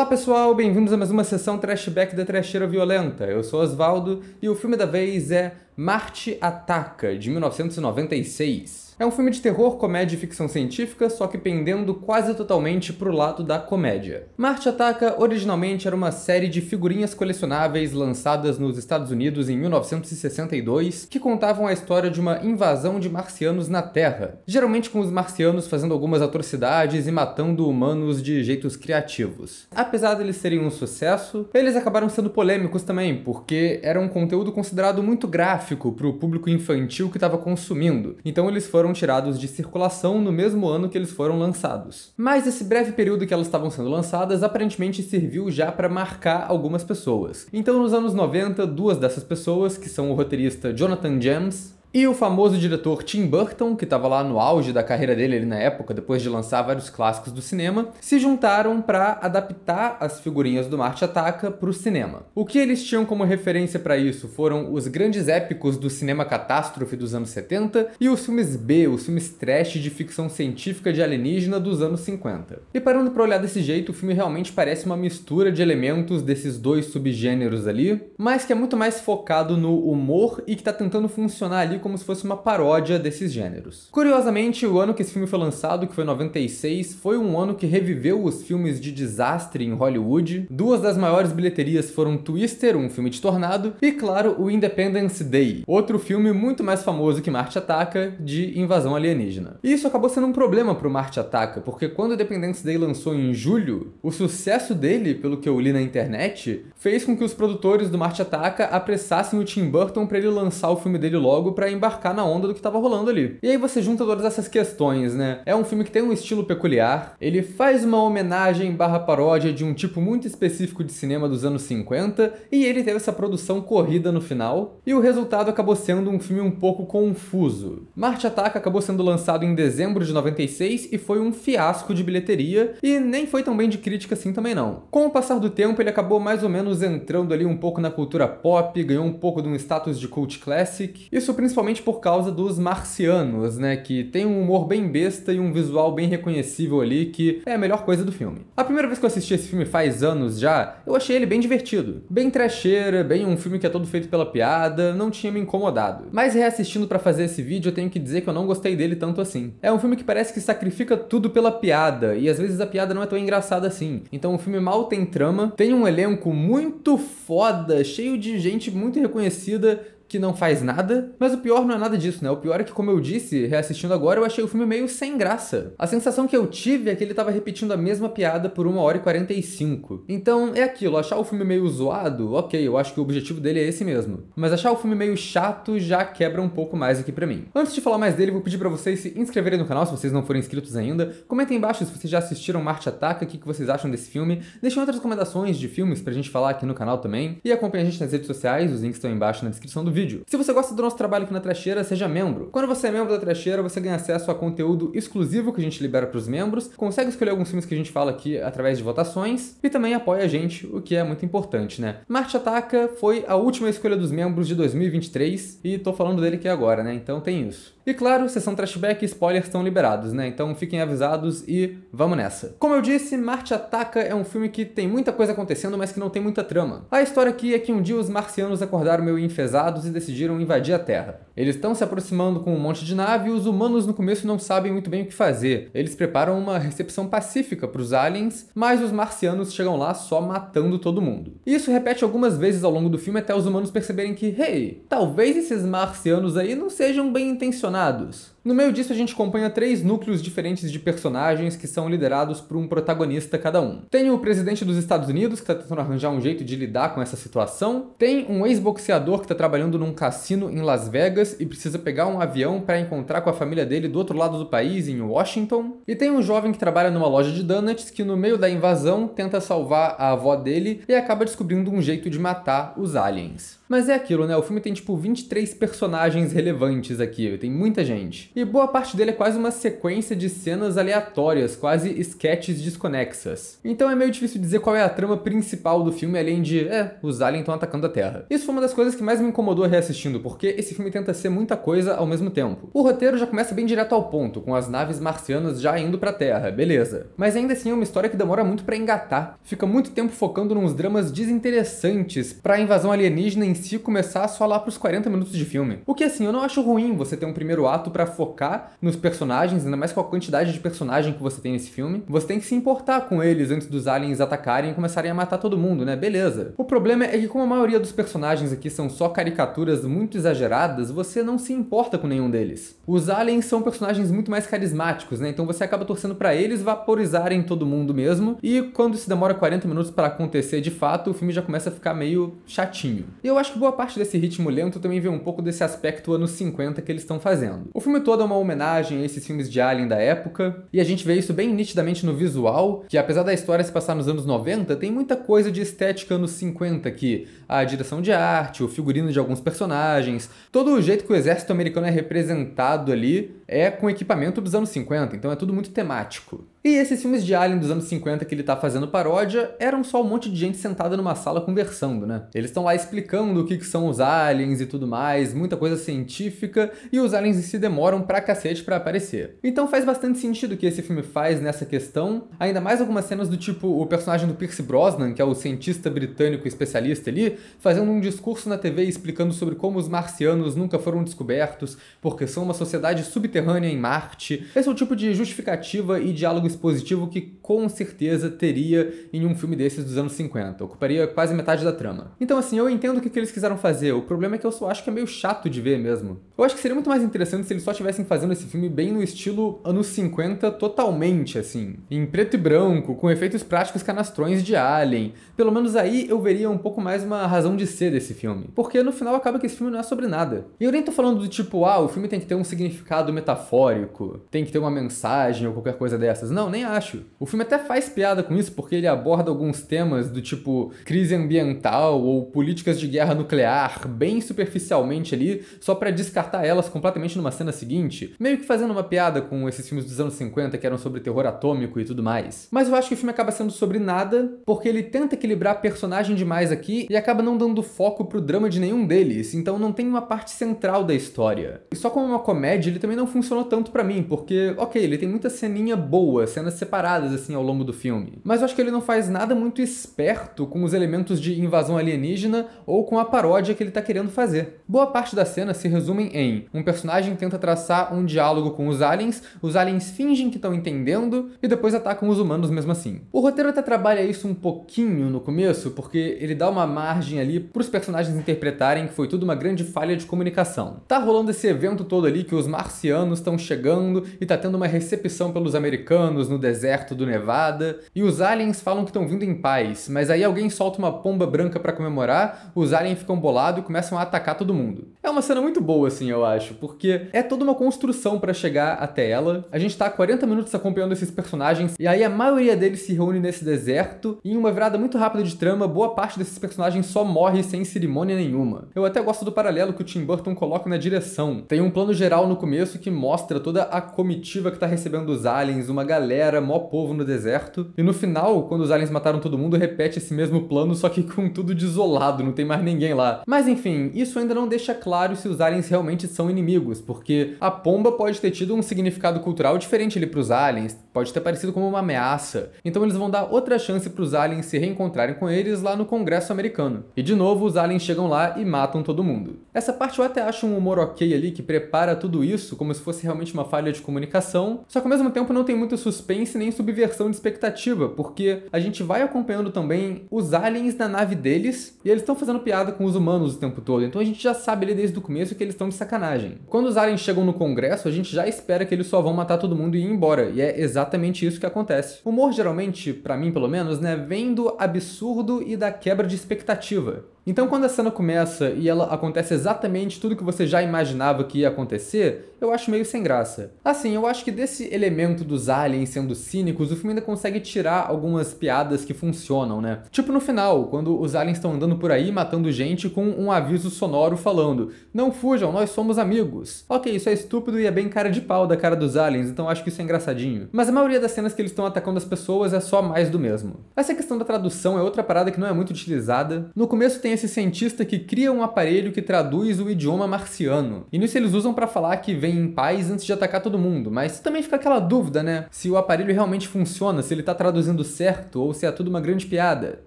Olá pessoal, bem-vindos a mais uma sessão Trashback da Trecheira Violenta. Eu sou Osvaldo e o filme da vez é Marte Ataca, de 1996. É um filme de terror, comédia e ficção científica, só que pendendo quase totalmente pro lado da comédia. Marte Ataca originalmente era uma série de figurinhas colecionáveis lançadas nos Estados Unidos em 1962, que contavam a história de uma invasão de marcianos na Terra, geralmente com os marcianos fazendo algumas atrocidades e matando humanos de jeitos criativos. Apesar deles serem um sucesso, eles acabaram sendo polêmicos também, porque era um conteúdo considerado muito gráfico pro público infantil que estava consumindo, então eles foram tirados de circulação no mesmo ano que eles foram lançados. Mas esse breve período que elas estavam sendo lançadas aparentemente serviu já para marcar algumas pessoas. Então nos anos 90, duas dessas pessoas, que são o roteirista Jonathan James e o famoso diretor Tim Burton, que estava lá no auge da carreira dele ali na época, depois de lançar vários clássicos do cinema, se juntaram para adaptar as figurinhas do Marte Ataca para o cinema. O que eles tinham como referência para isso foram os grandes épicos do cinema catástrofe dos anos 70 e os filmes B, os filmes trash de ficção científica de alienígena dos anos 50. E parando para olhar desse jeito, o filme realmente parece uma mistura de elementos desses dois subgêneros ali, mas que é muito mais focado no humor e que está tentando funcionar ali como se fosse uma paródia desses gêneros. Curiosamente, o ano que esse filme foi lançado, que foi 96, foi um ano que reviveu os filmes de desastre em Hollywood. Duas das maiores bilheterias foram Twister, um filme de tornado, e claro, o Independence Day, outro filme muito mais famoso que Marte Ataca, de invasão alienígena. E isso acabou sendo um problema pro Marte Ataca, porque quando o Independence Day lançou em julho, o sucesso dele, pelo que eu li na internet, fez com que os produtores do Marte Ataca apressassem o Tim Burton para ele lançar o filme dele logo para embarcar na onda do que tava rolando ali. E aí você junta todas essas questões, né? É um filme que tem um estilo peculiar, ele faz uma homenagem barra paródia de um tipo muito específico de cinema dos anos 50, e ele teve essa produção corrida no final, e o resultado acabou sendo um filme um pouco confuso. Marte Ataca acabou sendo lançado em dezembro de 96 e foi um fiasco de bilheteria, e nem foi tão bem de crítica assim também não. Com o passar do tempo, ele acabou mais ou menos entrando ali um pouco na cultura pop, ganhou um pouco de um status de cult classic, isso principalmente por causa dos marcianos, né, que tem um humor bem besta e um visual bem reconhecível ali, que é a melhor coisa do filme. A primeira vez que eu assisti esse filme faz anos já, eu achei ele bem divertido, bem trecheira, bem um filme que é todo feito pela piada, não tinha me incomodado. Mas reassistindo pra fazer esse vídeo, eu tenho que dizer que eu não gostei dele tanto assim. É um filme que parece que sacrifica tudo pela piada, e às vezes a piada não é tão engraçada assim. Então o filme mal tem trama, tem um elenco muito foda, cheio de gente muito reconhecida, que não faz nada, mas o pior não é nada disso, né? O pior é que, como eu disse, reassistindo agora, eu achei o filme meio sem graça. A sensação que eu tive é que ele tava repetindo a mesma piada por 1h45. Então, é aquilo, achar o filme meio zoado, ok, eu acho que o objetivo dele é esse mesmo. Mas achar o filme meio chato já quebra um pouco mais aqui pra mim. Antes de falar mais dele, vou pedir pra vocês se inscreverem no canal, se vocês não forem inscritos ainda. Comentem embaixo se vocês já assistiram Marte Ataca, o que vocês acham desse filme. Deixem outras recomendações de filmes pra gente falar aqui no canal também. E acompanhem a gente nas redes sociais, os links estão aí embaixo na descrição do vídeo. Se você gosta do nosso trabalho aqui na Trecheira, seja membro. Quando você é membro da Trecheira, você ganha acesso a conteúdo exclusivo que a gente libera para os membros, consegue escolher alguns filmes que a gente fala aqui através de votações e também apoia a gente, o que é muito importante, né? Marte Ataca foi a última escolha dos membros de 2023 e tô falando dele aqui agora, né? Então tem isso. E claro, sessão Trashback e spoilers estão liberados, né? Então fiquem avisados e vamos nessa. Como eu disse, Marte Ataca é um filme que tem muita coisa acontecendo, mas que não tem muita trama. A história aqui é que um dia os marcianos acordaram meio enfesados e decidiram invadir a Terra. Eles estão se aproximando com um monte de nave e os humanos no começo não sabem muito bem o que fazer. Eles preparam uma recepção pacífica para os aliens, mas os marcianos chegam lá só matando todo mundo. E isso repete algumas vezes ao longo do filme até os humanos perceberem que, hey, talvez esses marcianos aí não sejam bem intencionados. No meio disso, a gente acompanha 3 núcleos diferentes de personagens que são liderados por um protagonista cada um. Tem o presidente dos Estados Unidos, que está tentando arranjar um jeito de lidar com essa situação. Tem um ex-boxeador que está trabalhando num cassino em Las Vegas e precisa pegar um avião para encontrar com a família dele do outro lado do país, em Washington. E tem um jovem que trabalha numa loja de donuts que, no meio da invasão, tenta salvar a avó dele e acaba descobrindo um jeito de matar os aliens. Mas é aquilo, né? O filme tem tipo 23 personagens relevantes aqui, tem muita gente. e boa parte dele é quase uma sequência de cenas aleatórias, quase sketches desconexas. Então é meio difícil dizer qual é a trama principal do filme, além de, os aliens estão atacando a Terra. Isso foi uma das coisas que mais me incomodou reassistindo, porque esse filme tenta ser muita coisa ao mesmo tempo. O roteiro já começa bem direto ao ponto, com as naves marcianas já indo pra Terra, beleza. Mas ainda assim é uma história que demora muito pra engatar. Fica muito tempo focando nos dramas desinteressantes pra invasão alienígena em si começar só lá pros 40 minutos de filme. O que assim, eu não acho ruim você ter um primeiro ato pra focar nos personagens, ainda mais com a quantidade de personagem que você tem nesse filme. Você tem que se importar com eles antes dos aliens atacarem e começarem a matar todo mundo, né? Beleza. O problema é que como a maioria dos personagens aqui são só caricaturas muito exageradas, você não se importa com nenhum deles. Os aliens são personagens muito mais carismáticos, né? Então você acaba torcendo pra eles vaporizarem todo mundo mesmo, e quando isso demora 40 minutos pra acontecer de fato, o filme já começa a ficar meio chatinho. E eu acho que boa parte desse ritmo lento também vem um pouco desse aspecto anos 50 que eles estão fazendo. O filme todo é uma homenagem a esses filmes de Alien da época, e a gente vê isso bem nitidamente no visual, que apesar da história se passar nos anos 90, tem muita coisa de estética anos 50 aqui. A direção de arte, o figurino de alguns personagens, todo o jeito que o exército americano é representado ali é com equipamento dos anos 50, então é tudo muito temático. E esses filmes de Alien dos anos 50 que ele tá fazendo paródia eram só um monte de gente sentada numa sala conversando, né? Eles estão lá explicando o que são os aliens e tudo mais, muita coisa científica, e os aliens em si demoram pra cacete pra aparecer. Então faz bastante sentido o que esse filme faz nessa questão, ainda mais algumas cenas do tipo o personagem do Pierce Brosnan, que é o cientista britânico especialista ali, fazendo um discurso na TV explicando sobre como os marcianos nunca foram descobertos, porque são uma sociedade subterrânea em Marte. Esse é o tipo de justificativa e diálogo expositivo que com certeza teria em um filme desses dos anos 50. Ocuparia quase metade da trama. Então assim, eu entendo o que eles quiseram fazer. O problema é que eu só acho que é meio chato de ver mesmo. Eu acho que seria muito mais interessante se eles só estivessem fazendo esse filme bem no estilo anos 50 totalmente, assim. Em preto e branco, com efeitos práticos canastrões de Alien. Pelo menos aí eu veria um pouco mais uma razão de ser desse filme. Porque no final acaba que esse filme não é sobre nada. E eu nem tô falando do tipo, o filme tem que ter um significado metafórico, tem que ter uma mensagem ou qualquer coisa dessas. Não, nem acho. O filme até faz piada com isso porque ele aborda alguns temas do tipo crise ambiental ou políticas de guerra nuclear bem superficialmente ali, só pra descartar elas completamente numa cena seguinte, meio que fazendo uma piada com esses filmes dos anos 50 que eram sobre terror atômico e tudo mais. Mas eu acho que o filme acaba sendo sobre nada porque ele tenta equilibrar personagem demais aqui e acaba não dando foco pro drama de nenhum deles, então não tem uma parte central da história. E só como uma comédia ele também não funcionou tanto pra mim, porque, ok, ele tem muita ceninha boa, cenas separadas assim ao longo do filme. Mas eu acho que ele não faz nada muito esperto com os elementos de invasão alienígena ou com a paródia que ele tá querendo fazer. Boa parte das cenas se resumem em um personagem tenta traçar um diálogo com os aliens fingem que estão entendendo e depois atacam os humanos mesmo assim. O roteiro até trabalha isso um pouquinho no começo, porque ele dá uma margem ali pros personagens interpretarem que foi tudo uma grande falha de comunicação. Tá rolando esse evento todo ali que os marcianos estão chegando e tá tendo uma recepção pelos americanos no deserto do Nevada, e os aliens falam que estão vindo em paz, mas aí alguém solta uma pomba branca pra comemorar, os aliens ficam bolados e começam a atacar todo mundo. É uma cena muito boa, assim, eu acho, porque é toda uma construção pra chegar até ela. A gente tá há 40 minutos acompanhando esses personagens, e aí a maioria deles se reúne nesse deserto, e em uma virada muito rápida de trama, boa parte desses personagens só morre sem cerimônia nenhuma. Eu até gosto do paralelo que o Tim Burton coloca na direção. Tem um plano geral no começo que mostra toda a comitiva que tá recebendo os aliens, uma galera, mó povo no deserto, e no final, quando os aliens mataram todo mundo, repete esse mesmo plano, só que com tudo desolado, não tem mais ninguém lá. Mas enfim, isso ainda não deixa claro se os aliens realmente são inimigos, porque a pomba pode ter tido um significado cultural diferente ali pros aliens, pode ter parecido como uma ameaça. Então eles vão dar outra chance pros aliens se reencontrarem com eles lá no Congresso americano. E de novo, os aliens chegam lá e matam todo mundo. Essa parte eu até acho um humor ok ali, que prepara tudo isso como se fosse realmente uma falha de comunicação, só que ao mesmo tempo não tem muito suspense nem subversão de expectativa, porque a gente vai acompanhando também os aliens na nave deles, e eles estão fazendo piada com os humanos o tempo todo, então a gente já sabe ali desde o começo que eles estão de sacanagem. Quando os aliens chegam no Congresso, a gente já espera que eles só vão matar todo mundo e ir embora, e é exatamente isso que acontece. O humor geralmente, pra mim pelo menos, né, vem do absurdo e da quebra de expectativa. Então quando a cena começa e ela acontece exatamente tudo que você já imaginava que ia acontecer, eu acho meio sem graça. Assim, eu acho que desse elemento dos aliens sendo cínicos, o filme ainda consegue tirar algumas piadas que funcionam, né? Tipo no final, quando os aliens estão andando por aí matando gente com um aviso sonoro falando: "Não fujam, nós somos amigos". Ok, isso é estúpido e é bem cara de pau da cara dos aliens, então acho que isso é engraçadinho. Mas a maioria das cenas que eles estão atacando as pessoas é só mais do mesmo. Essa questão da tradução é outra parada que não é muito utilizada. No começo tem esse cientista que cria um aparelho que traduz o idioma marciano. E nisso eles usam pra falar que vem em paz antes de atacar todo mundo, mas também fica aquela dúvida, né? Se o aparelho realmente funciona, se ele tá traduzindo certo ou se é tudo uma grande piada.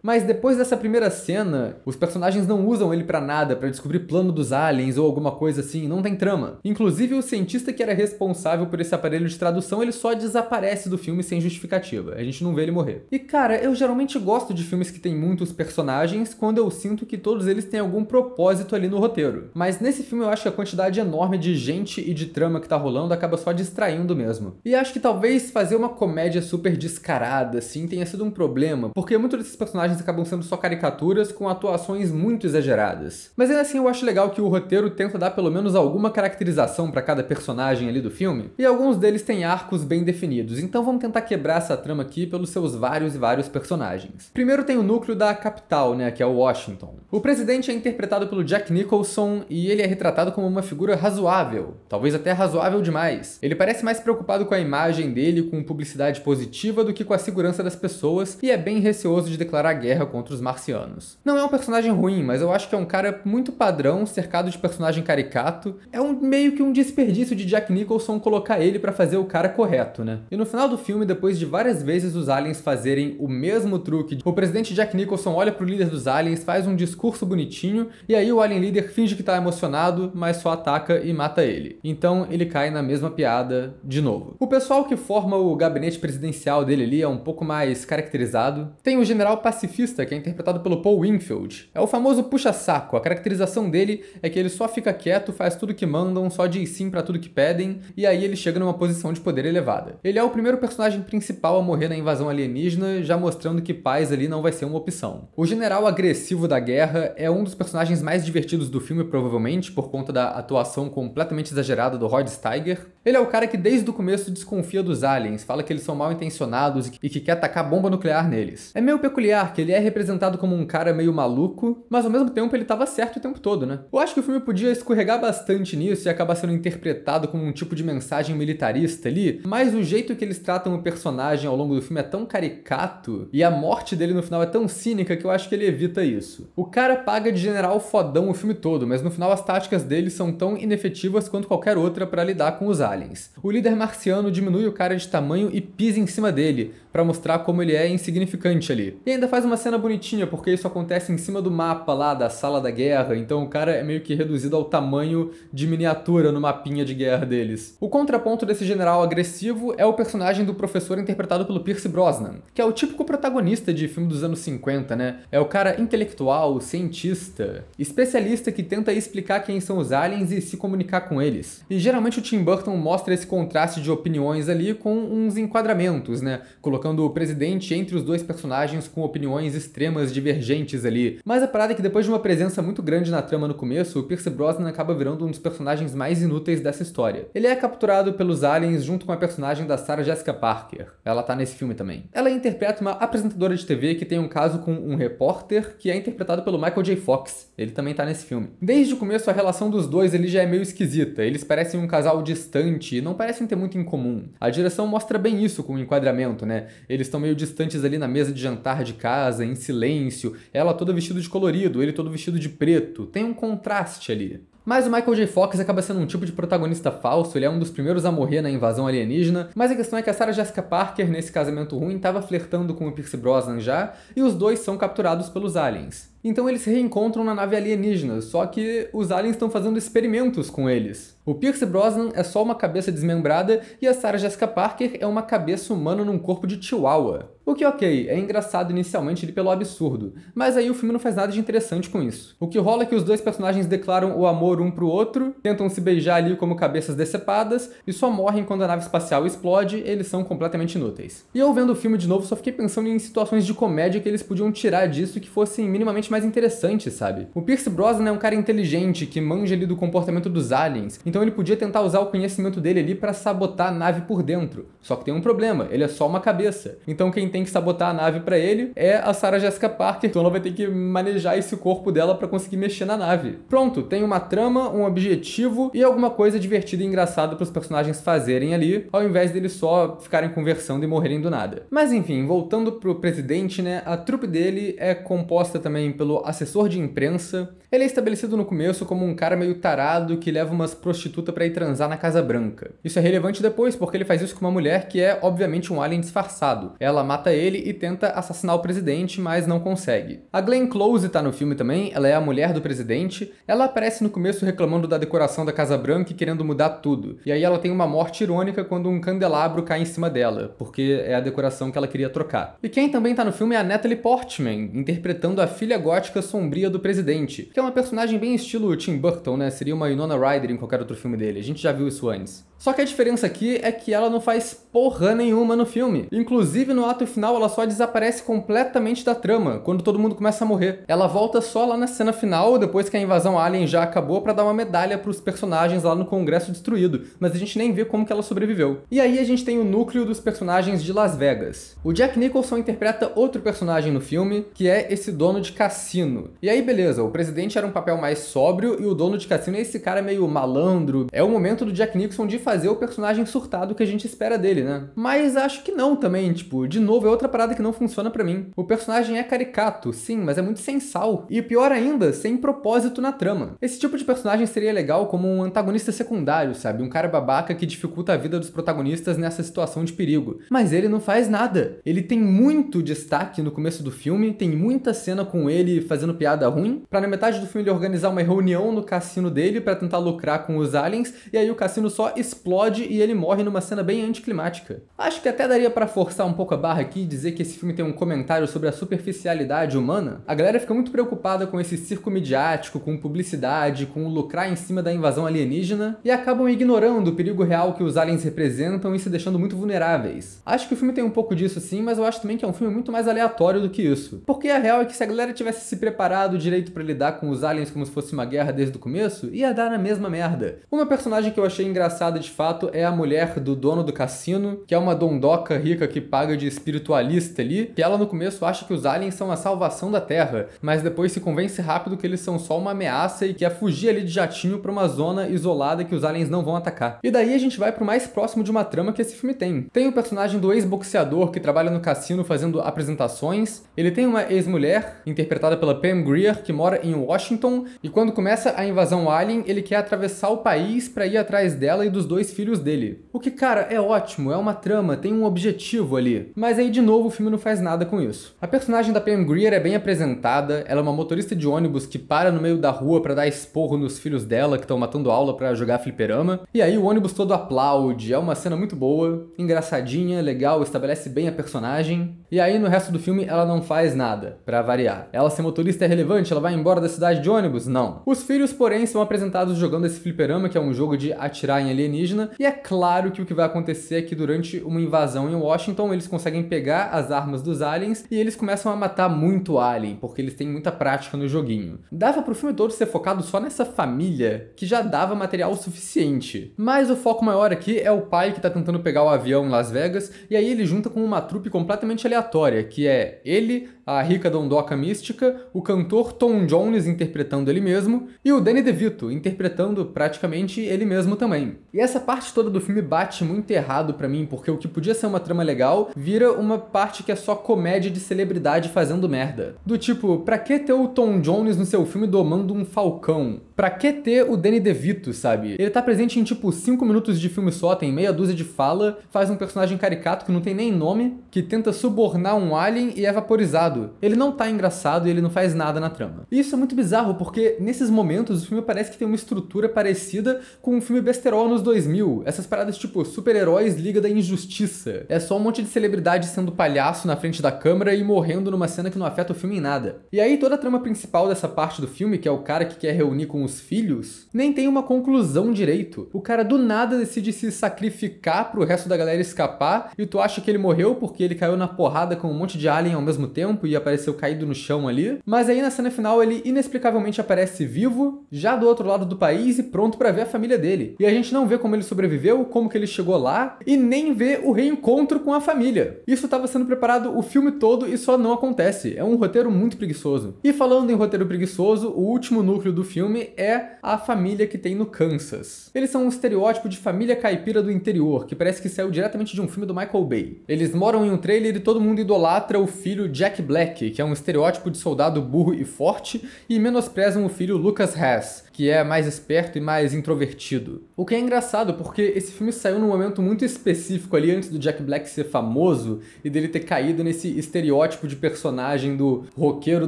Mas depois dessa primeira cena, os personagens não usam ele pra nada, pra descobrir plano dos aliens ou alguma coisa assim, não tem trama. Inclusive o cientista que era responsável por esse aparelho de tradução, ele só desaparece do filme sem justificativa. A gente não vê ele morrer. E cara, eu geralmente gosto de filmes que tem muitos personagens quando eu sinto que todos eles têm algum propósito ali no roteiro. Mas nesse filme eu acho que a quantidade enorme de gente e de trama que tá rolando acaba só distraindo mesmo. E acho que talvez fazer uma comédia super descarada assim tenha sido um problema, porque muitos desses personagens acabam sendo só caricaturas com atuações muito exageradas. Mas ainda assim eu acho legal que o roteiro tenta dar pelo menos alguma caracterização pra cada personagem ali do filme, e alguns deles têm arcos bem definidos, então vamos tentar quebrar essa trama aqui pelos seus vários e vários personagens. Primeiro tem o núcleo da capital, né, que é o Washington. O presidente é interpretado pelo Jack Nicholson e ele é retratado como uma figura razoável, talvez até razoável demais. Ele parece mais preocupado com a imagem dele, com publicidade positiva, do que com a segurança das pessoas, e é bem receoso de declarar guerra contra os marcianos. Não é um personagem ruim, mas eu acho que é um cara muito padrão, cercado de personagem caricato. É meio que um desperdício de Jack Nicholson colocar ele pra fazer o cara correto, né? E no final do filme, depois de várias vezes os aliens fazerem o mesmo truque, o presidente Jack Nicholson olha pro líder dos aliens, faz um discurso bonitinho, e aí o alien líder finge que tá emocionado, mas só ataca e mata ele. Então ele cai na mesma piada de novo. O pessoal que forma o gabinete presidencial dele ali é um pouco mais caracterizado. Tem o general pacifista, que é interpretado pelo Paul Winfield. É o famoso puxa-saco. A caracterização dele é que ele só fica quieto, faz tudo que mandam, só diz sim pra tudo que pedem, e aí ele chega numa posição de poder elevada. Ele é o primeiro personagem principal a morrer na invasão alienígena, já mostrando que paz ali não vai ser uma opção. O general agressivo da guerra é um dos personagens mais divertidos do filme, provavelmente, por conta da atuação completamente exagerada do Rod Steiger. Ele é o cara que desde o começo desconfia dos aliens, fala que eles são mal intencionados e que quer atacar bomba nuclear neles. É meio peculiar que ele é representado como um cara meio maluco, mas ao mesmo tempo ele tava certo o tempo todo, né? Eu acho que o filme podia escorregar bastante nisso e acabar sendo interpretado como um tipo de mensagem militarista ali, mas o jeito que eles tratam o personagem ao longo do filme é tão caricato e a morte dele no final é tão cínica que eu acho que ele evita isso. O cara paga de general fodão o filme todo, mas no final as táticas dele são tão inefetivas quanto qualquer outra para lidar com os aliens. O líder marciano diminui o cara de tamanho e pisa em cima dele, para mostrar como ele é insignificante ali. E ainda faz uma cena bonitinha, porque isso acontece em cima do mapa lá da sala da guerra, então o cara é meio que reduzido ao tamanho de miniatura no mapinha de guerra deles. O contraponto desse general agressivo é o personagem do professor interpretado pelo Pierce Brosnan, que é o típico protagonista de filme dos anos 50, né? É o cara intelectual, cientista, especialista que tenta explicar quem são os aliens e se comunicar com eles. E geralmente o Tim Burton mostra esse contraste de opiniões ali com uns enquadramentos, né? Colocando o presidente entre os dois personagens com opiniões extremas divergentes ali. Mas a parada é que depois de uma presença muito grande na trama no começo, o Pierce Brosnan acaba virando um dos personagens mais inúteis dessa história. Ele é capturado pelos aliens junto com a personagem da Sarah Jessica Parker. Ela tá nesse filme também. Ela interpreta uma apresentadora de TV que tem um caso com um repórter que é interpretado pelo Michael J. Fox. Ele também tá nesse filme. Desde o começo a relação dos dois ali já é meio esquisita. Eles parecem um casal distante e não parecem ter muito em comum. A direção mostra bem isso com o enquadramento, né? Eles estão meio distantes ali na mesa de jantar de casa, em silêncio. Ela toda vestida de colorido, ele todo vestido de preto. Tem um contraste ali. Mas o Michael J. Fox acaba sendo um tipo de protagonista falso, ele é um dos primeiros a morrer na invasão alienígena, mas a questão é que a Sarah Jessica Parker, nesse casamento ruim, estava flertando com o Pierce Brosnan já, e os dois são capturados pelos aliens. Então eles se reencontram na nave alienígena, só que os aliens estão fazendo experimentos com eles. O Pierce Brosnan é só uma cabeça desmembrada e a Sarah Jessica Parker é uma cabeça humana num corpo de chihuahua. O que, ok, é engraçado inicialmente ali pelo absurdo, mas aí o filme não faz nada de interessante com isso. O que rola é que os dois personagens declaram o amor um pro outro, tentam se beijar ali como cabeças decepadas e só morrem quando a nave espacial explode, eles são completamente inúteis. E eu vendo o filme de novo só fiquei pensando em situações de comédia que eles podiam tirar disso que fossem minimamente mais interessante, sabe? O Pierce Brosnan é um cara inteligente, que manja ali do comportamento dos aliens, então ele podia tentar usar o conhecimento dele ali pra sabotar a nave por dentro. Só que tem um problema, ele é só uma cabeça. Então quem tem que sabotar a nave pra ele é a Sarah Jessica Parker, então ela vai ter que manejar esse corpo dela pra conseguir mexer na nave. Pronto, tem uma trama, um objetivo e alguma coisa divertida e engraçada pros personagens fazerem ali, ao invés deles só ficarem conversando e morrerem do nada. Mas enfim, voltando pro presidente, né, a trupe dele é composta também pelo assessor de imprensa. Ele é estabelecido no começo como um cara meio tarado que leva umas prostitutas pra ir transar na Casa Branca. Isso é relevante depois, porque ele faz isso com uma mulher que é, obviamente, um alien disfarçado. Ela mata ele e tenta assassinar o presidente, mas não consegue. A Glenn Close tá no filme também, ela é a mulher do presidente. Ela aparece no começo reclamando da decoração da Casa Branca e querendo mudar tudo. E aí ela tem uma morte irônica quando um candelabro cai em cima dela, porque é a decoração que ela queria trocar. E quem também tá no filme é a Natalie Portman, interpretando a filha gótica sombria do presidente, que é uma personagem bem estilo Tim Burton, né? Seria uma Winona Ryder em qualquer outro filme dele. A gente já viu isso antes. Só que a diferença aqui é que ela não faz porra nenhuma no filme. Inclusive, no ato final, ela só desaparece completamente da trama, quando todo mundo começa a morrer. Ela volta só lá na cena final, depois que a invasão alien já acabou, pra dar uma medalha pros personagens lá no Congresso destruído. Mas a gente nem vê como que ela sobreviveu. E aí a gente tem o núcleo dos personagens de Las Vegas. O Jack Nicholson interpreta outro personagem no filme, que é esse dono de cassino. E aí, beleza, o presidente era um papel mais sóbrio e o dono de cassino é esse cara meio malandro. É o momento do Jack Nicholson de fazer o personagem surtado que a gente espera dele, né? Mas acho que não também, tipo, de novo é outra parada que não funciona pra mim. O personagem é caricato, sim, mas é muito sem sal. E pior ainda, sem propósito na trama. Esse tipo de personagem seria legal como um antagonista secundário, sabe? Um cara babaca que dificulta a vida dos protagonistas nessa situação de perigo. Mas ele não faz nada. Ele tem muito destaque no começo do filme, tem muita cena com ele fazendo piada ruim, pra na metade do filme ele organizar uma reunião no cassino dele pra tentar lucrar com os aliens, e aí o cassino só explode e ele morre numa cena bem anticlimática. Acho que até daria pra forçar um pouco a barra aqui e dizer que esse filme tem um comentário sobre a superficialidade humana. A galera fica muito preocupada com esse circo midiático, com publicidade, com o lucrar em cima da invasão alienígena, e acabam ignorando o perigo real que os aliens representam e se deixando muito vulneráveis. Acho que o filme tem um pouco disso sim, mas eu acho também que é um filme muito mais aleatório do que isso. Porque a real é que se a galera tivesse se preparado direito pra lidar com os aliens como se fosse uma guerra desde o começo, ia dar na mesma merda. Uma personagem que eu achei engraçada de fato é a mulher do dono do cassino, que é uma dondoca rica que paga de espiritualista ali, que ela no começo acha que os aliens são a salvação da Terra, mas depois se convence rápido que eles são só uma ameaça e quer fugir ali de jatinho pra uma zona isolada que os aliens não vão atacar. E daí a gente vai pro mais próximo de uma trama que esse filme tem. Tem o personagem do ex-boxeador que trabalha no cassino fazendo apresentações, ele tem uma ex-mulher, interpretada pela Pam Grier, que mora em Washington, e quando começa a invasão alien, ele quer atravessar o país pra ir atrás dela e dos dois filhos dele. O que, cara, é ótimo, é uma trama, tem um objetivo ali. Mas aí, de novo, o filme não faz nada com isso. A personagem da Pam Grier é bem apresentada, ela é uma motorista de ônibus que para no meio da rua pra dar esporro nos filhos dela, que estão matando aula pra jogar fliperama, e aí o ônibus todo aplaude, é uma cena muito boa, engraçadinha, legal, estabelece bem a personagem, e aí no resto do filme ela não faz nada, pra variar. Ela ser motorista é relevante, ela vai embora da cidade de ônibus? Não. Os filhos, porém, são apresentados jogando esse fliperama, que é um jogo de atirar em alienígena, e é claro que o que vai acontecer é que durante uma invasão em Washington, eles conseguem pegar as armas dos aliens e eles começam a matar muito alien, porque eles têm muita prática no joguinho. Dava pro filme todo ser focado só nessa família, que já dava material suficiente. Mas o foco maior aqui é o pai que tá tentando pegar o avião em Las Vegas, e aí ele junta com uma trupe completamente aleatória, que é ele, a rica dondoca mística, o cantor Tom Jones interpretando ele mesmo, e o Danny DeVito interpretando praticamente ele mesmo também. E essa parte toda do filme bate muito errado pra mim, porque o que podia ser uma trama legal, vira uma parte que é só comédia de celebridade fazendo merda. Do tipo, pra que ter o Tom Jones no seu filme domando um falcão? Pra que ter o Danny DeVito, sabe? Ele tá presente em tipo 5 minutos de filme só, tem meia dúzia de fala, faz um personagem caricato que não tem nem nome, que tenta subornar um alien e é vaporizado. Ele não tá engraçado e ele não faz nada na trama. E isso é muito bizarro, porque nesses momentos o filme parece que tem uma estrutura parecida com um filme besterol nos 2000. Essas paradas tipo super-heróis Liga da Injustiça. É só um monte de celebridade sendo palhaço na frente da câmera e morrendo numa cena que não afeta o filme em nada. E aí toda a trama principal dessa parte do filme, que é o cara que quer reunir com os filhos, nem tem uma conclusão direito. O cara do nada decide se sacrificar pro resto da galera escapar, e tu acha que ele morreu porque ele caiu na porrada com um monte de alien ao mesmo tempo e apareceu caído no chão ali. Mas aí na cena final ele inexplicavelmente aparece vivo, já do outro lado do país e pronto pra ver a família dele. E a gente não vê como ele sobreviveu, como que ele chegou lá, e nem vê o reencontro com a família. Isso estava sendo preparado o filme todo e só não acontece. É um roteiro muito preguiçoso. E falando em roteiro preguiçoso, o último núcleo do filme é a família que tem no Kansas. Eles são um estereótipo de família caipira do interior, que parece que saiu diretamente de um filme do Michael Bay. Eles moram em um trailer e todo mundo idolatra o filho Jack Black, que é um estereótipo de soldado burro e forte, e menosprezam o filho Lucas Haas, que é mais esperto e mais introvertido. O que é engraçado, porque esse filme saiu num momento muito específico ali, antes do Jack Black ser famoso, e dele ter caído nesse estereótipo de personagem do roqueiro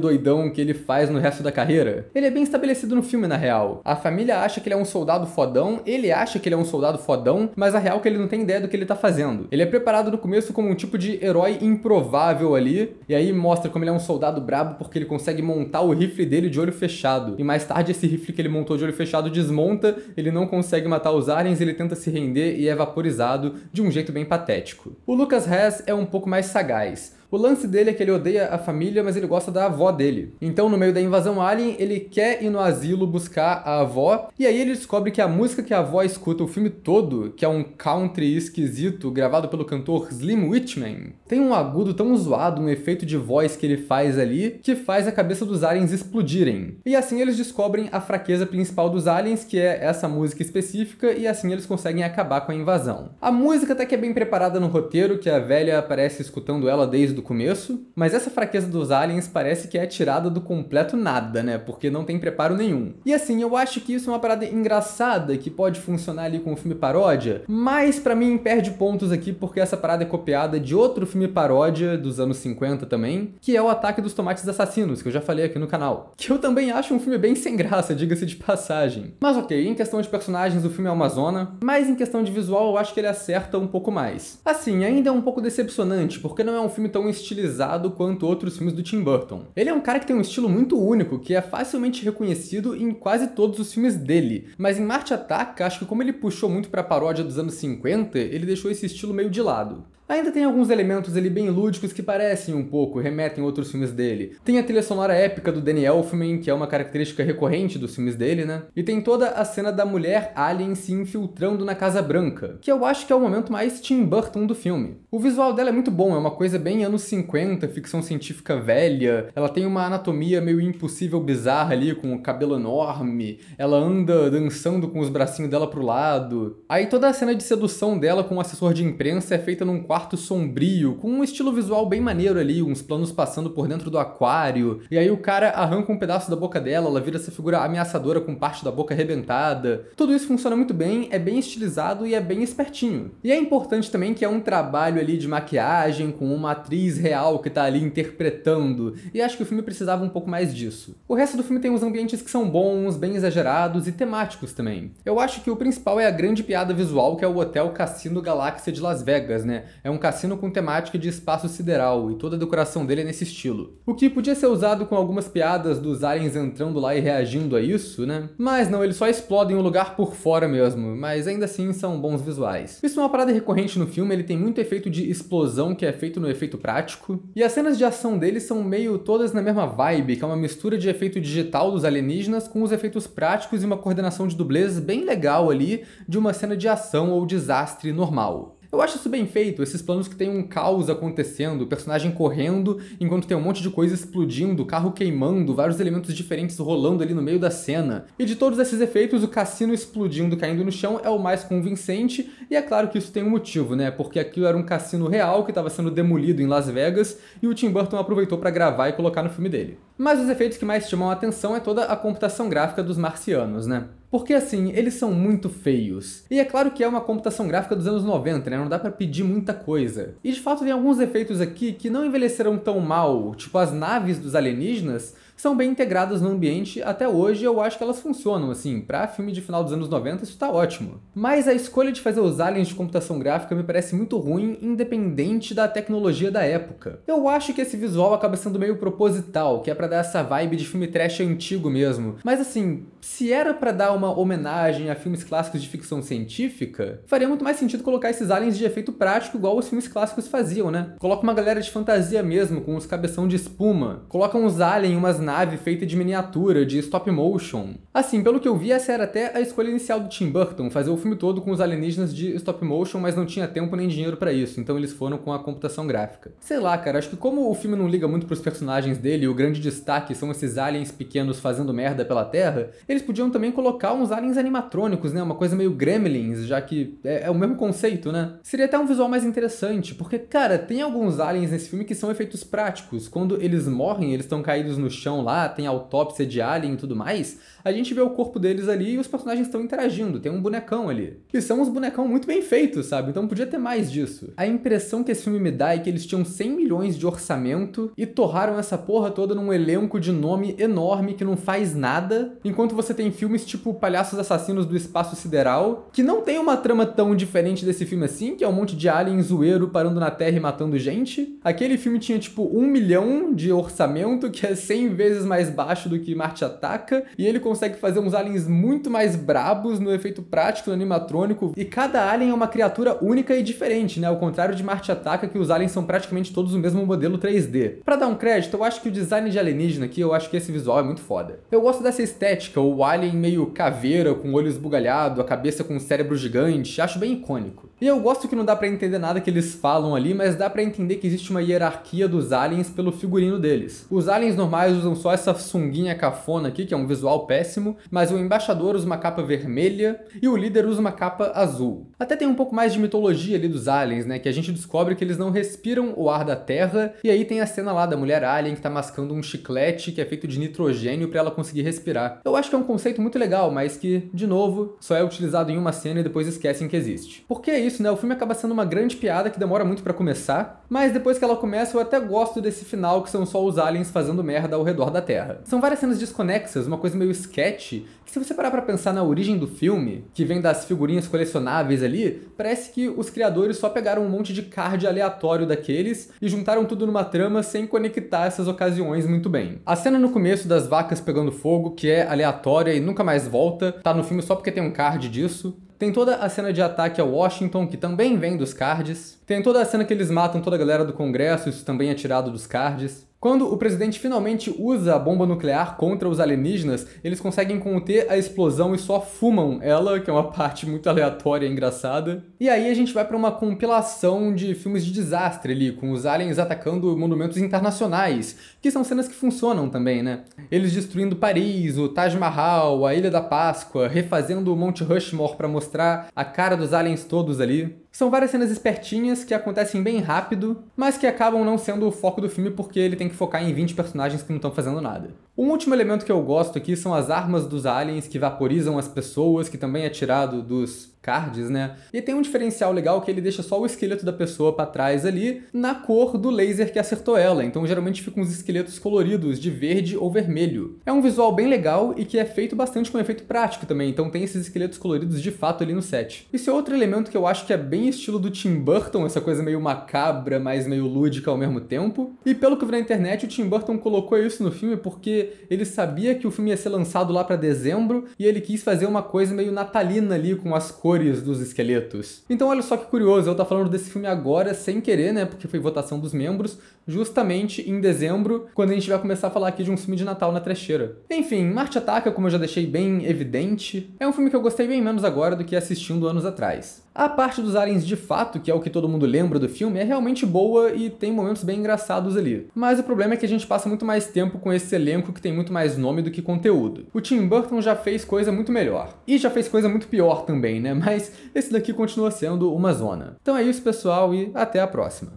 doidão que ele faz no resto da carreira. Ele é bem estabelecido no filme, na real. A família acha que ele é um soldado fodão, ele acha que ele é um soldado fodão, mas a real é que ele não tem ideia do que ele tá fazendo. Ele é preparado no começo como um tipo de herói improvável ali, e aí mostra como ele é um soldado brabo porque ele consegue montar o rifle dele de olho fechado. E mais tarde esse rifle que ele montou de olho fechado desmonta, ele não consegue matar os aliens, ele tenta se render e é vaporizado de um jeito bem patético. O Lucas Haas é um pouco mais sagaz. O lance dele é que ele odeia a família, mas ele gosta da avó dele. Então, no meio da invasão alien, ele quer ir no asilo buscar a avó, e aí ele descobre que a música que a avó escuta o filme todo, que é um country esquisito gravado pelo cantor Slim Whitman, tem um agudo tão zoado, um efeito de voz que ele faz ali, que faz a cabeça dos aliens explodirem. E assim eles descobrem a fraqueza principal dos aliens, que é essa música específica, e assim eles conseguem acabar com a invasão. A música até que é bem preparada no roteiro, que a velha aparece escutando ela desde do começo, mas essa fraqueza dos aliens parece que é tirada do completo nada, né? Porque não tem preparo nenhum. E assim, eu acho que isso é uma parada engraçada que pode funcionar ali com o filme paródia, mas pra mim perde pontos aqui porque essa parada é copiada de outro filme paródia dos anos 50 também, que é o Ataque dos Tomates Assassinos, que eu já falei aqui no canal. Que eu também acho um filme bem sem graça, diga-se de passagem. Mas ok, em questão de personagens o filme é uma zona, mas em questão de visual eu acho que ele acerta um pouco mais. Assim, ainda é um pouco decepcionante, porque não é um filme tão estilizado quanto outros filmes do Tim Burton. Ele é um cara que tem um estilo muito único, que é facilmente reconhecido em quase todos os filmes dele, mas em Marte Ataca, acho que como ele puxou muito pra paródia dos anos 50, ele deixou esse estilo meio de lado. Ainda tem alguns elementos ali bem lúdicos que parecem um pouco, remetem a outros filmes dele. Tem a trilha sonora épica do Danny Elfman, que é uma característica recorrente dos filmes dele, né? E tem toda a cena da mulher alien se infiltrando na Casa Branca, que eu acho que é o momento mais Tim Burton do filme. O visual dela é muito bom, é uma coisa bem anos 50, ficção científica velha, ela tem uma anatomia meio impossível bizarra ali, com o cabelo enorme, ela anda dançando com os bracinhos dela pro lado. Aí toda a cena de sedução dela com o assessor de imprensa é feita num quarto sombrio, com um estilo visual bem maneiro ali, uns planos passando por dentro do aquário, e aí o cara arranca um pedaço da boca dela, ela vira essa figura ameaçadora com parte da boca arrebentada. Tudo isso funciona muito bem, é bem estilizado e é bem espertinho. E é importante também que é um trabalho ali de maquiagem com uma atriz real que tá ali interpretando, e acho que o filme precisava um pouco mais disso. O resto do filme tem uns ambientes que são bons, bem exagerados e temáticos também. Eu acho que o principal é a grande piada visual, que é o Hotel Cassino Galáxia de Las Vegas, né? É um cassino com temática de espaço sideral, e toda a decoração dele é nesse estilo. O que podia ser usado com algumas piadas dos aliens entrando lá e reagindo a isso, né? Mas não, eles só explodem o lugar por fora mesmo, mas ainda assim são bons visuais. Isso é uma parada recorrente no filme, ele tem muito efeito de explosão que é feito no efeito prático, e as cenas de ação dele são meio todas na mesma vibe, que é uma mistura de efeito digital dos alienígenas com os efeitos práticos e uma coordenação de dublês bem legal ali de uma cena de ação ou desastre normal. Eu acho isso bem feito, esses planos que tem um caos acontecendo, o personagem correndo enquanto tem um monte de coisa explodindo, carro queimando, vários elementos diferentes rolando ali no meio da cena. E de todos esses efeitos, o cassino explodindo, caindo no chão é o mais convincente, e é claro que isso tem um motivo, né? Porque aquilo era um cassino real que estava sendo demolido em Las Vegas, e o Tim Burton aproveitou para gravar e colocar no filme dele. Mas os efeitos que mais chamam a atenção é toda a computação gráfica dos marcianos, né? Porque assim, eles são muito feios. E é claro que é uma computação gráfica dos anos 90, né? Não dá pra pedir muita coisa. E de fato tem alguns efeitos aqui que não envelheceram tão mal. Tipo, as naves dos alienígenas são bem integradas no ambiente até hoje, eu acho que elas funcionam, assim, pra filme de final dos anos 90 isso tá ótimo. Mas a escolha de fazer os aliens de computação gráfica me parece muito ruim, independente da tecnologia da época. Eu acho que esse visual acaba sendo meio proposital, que é pra dar essa vibe de filme trash antigo mesmo. Mas assim, se era pra dar uma homenagem a filmes clássicos de ficção científica, faria muito mais sentido colocar esses aliens de efeito prático igual os filmes clássicos faziam, né? Coloca uma galera de fantasia mesmo, com os cabeção de espuma. Coloca uns aliens em umas naves feitas de miniatura, de stop motion. Assim, pelo que eu vi, essa era até a escolha inicial do Tim Burton, fazer o filme todo com os alienígenas de stop motion, mas não tinha tempo nem dinheiro pra isso, então eles foram com a computação gráfica. Sei lá, cara, acho que como o filme não liga muito pros personagens dele e o grande destaque são esses aliens pequenos fazendo merda pela Terra, eles podiam também colocar uns aliens animatrônicos, né? Uma coisa meio Gremlins, já que é o mesmo conceito, né? Seria até um visual mais interessante, porque, cara, tem alguns aliens nesse filme que são efeitos práticos. Quando eles morrem, eles estão caídos no chão lá, tem autópsia de alien e tudo mais, a gente vê o corpo deles ali e os personagens estão interagindo, tem um bonecão ali. E são uns bonecão muito bem feitos, sabe? Então podia ter mais disso. A impressão que esse filme me dá é que eles tinham 100 milhões de orçamento e torraram essa porra toda num elenco de nome enorme que não faz nada, enquanto você tem filmes tipo Palhaços Assassinos do Espaço Sideral, que não tem uma trama tão diferente desse filme assim, que é um monte de alien zoeiro parando na Terra e matando gente. Aquele filme tinha tipo 1 milhão de orçamento, que é 100 vezes mais baixo do que Marte Ataca, e ele consegue fazer uns aliens muito mais brabos no efeito prático, no animatrônico, e cada alien é uma criatura única e diferente, né? Ao contrário de Marte Ataca, que os aliens são praticamente todos o mesmo modelo 3D. Pra dar um crédito, eu acho que o design de alienígena aqui, eu acho que esse visual é muito foda. Eu gosto dessa estética, o alien meio caveira, com o olho esbugalhado, a cabeça com um cérebro gigante, acho bem icônico. E eu gosto que não dá pra entender nada que eles falam ali, mas dá pra entender que existe uma hierarquia dos aliens pelo figurino deles. Os aliens normais usam só essa sunguinha cafona aqui, que é um visual péssimo, mas o embaixador usa uma capa vermelha e o líder usa uma capa azul. Até tem um pouco mais de mitologia ali dos aliens, né, que a gente descobre que eles não respiram o ar da Terra, e aí tem a cena lá da mulher alien que tá mascando um chiclete que é feito de nitrogênio pra ela conseguir respirar. Eu acho que é um conceito muito legal, mas que, de novo, só é utilizado em uma cena e depois esquecem que existe. Porque é isso, né, o filme acaba sendo uma grande piada que demora muito pra começar, mas depois que ela começa eu até gosto desse final que são só os aliens fazendo merda ao redor da Terra. São várias cenas desconexas, uma coisa meio sketch, que se você parar pra pensar na origem do filme, que vem das figurinhas colecionáveis ali, parece que os criadores só pegaram um monte de card aleatório daqueles e juntaram tudo numa trama sem conectar essas ocasiões muito bem. A cena no começo das vacas pegando fogo, que é aleatória e nunca mais volta, tá no filme só porque tem um card disso. Tem toda a cena de ataque a Washington, que também vem dos cards. Tem toda a cena que eles matam toda a galera do Congresso, isso também é tirado dos cards. Quando o presidente finalmente usa a bomba nuclear contra os alienígenas, eles conseguem conter a explosão e só fumam ela, que é uma parte muito aleatória e engraçada. E aí a gente vai para uma compilação de filmes de desastre ali, com os aliens atacando monumentos internacionais, que são cenas que funcionam também, né? Eles destruindo Paris, o Taj Mahal, a Ilha da Páscoa, refazendo o Monte Rushmore para mostrar a cara dos aliens todos ali. São várias cenas espertinhas que acontecem bem rápido, mas que acabam não sendo o foco do filme porque ele tem que focar em 20 personagens que não estão fazendo nada. Um último elemento que eu gosto aqui são as armas dos aliens que vaporizam as pessoas, que também é tirado dos cards, né? E tem um diferencial legal que ele deixa só o esqueleto da pessoa pra trás ali, na cor do laser que acertou ela. Então geralmente ficam uns esqueletos coloridos de verde ou vermelho. É um visual bem legal e que é feito bastante com efeito prático também, então tem esses esqueletos coloridos de fato ali no set. Isso é outro elemento que eu acho que é bem estilo do Tim Burton, essa coisa meio macabra, mas meio lúdica ao mesmo tempo. E pelo que eu vi na internet, o Tim Burton colocou isso no filme porque ele sabia que o filme ia ser lançado lá pra dezembro e ele quis fazer uma coisa meio natalina ali com as cores dos esqueletos. Então olha só que curioso, eu tô falando desse filme agora sem querer, né, porque foi votação dos membros, justamente em dezembro, quando a gente vai começar a falar aqui de um filme de Natal na trecheira. Enfim, Marte Ataca, como eu já deixei bem evidente, é um filme que eu gostei bem menos agora do que assistindo anos atrás. A parte dos aliens de fato, que é o que todo mundo lembra do filme, é realmente boa e tem momentos bem engraçados ali. Mas o problema é que a gente passa muito mais tempo com esse elenco que tem muito mais nome do que conteúdo. O Tim Burton já fez coisa muito melhor. E já fez coisa muito pior também, né? Mas esse daqui continua sendo uma zona. Então é isso, pessoal, e até a próxima.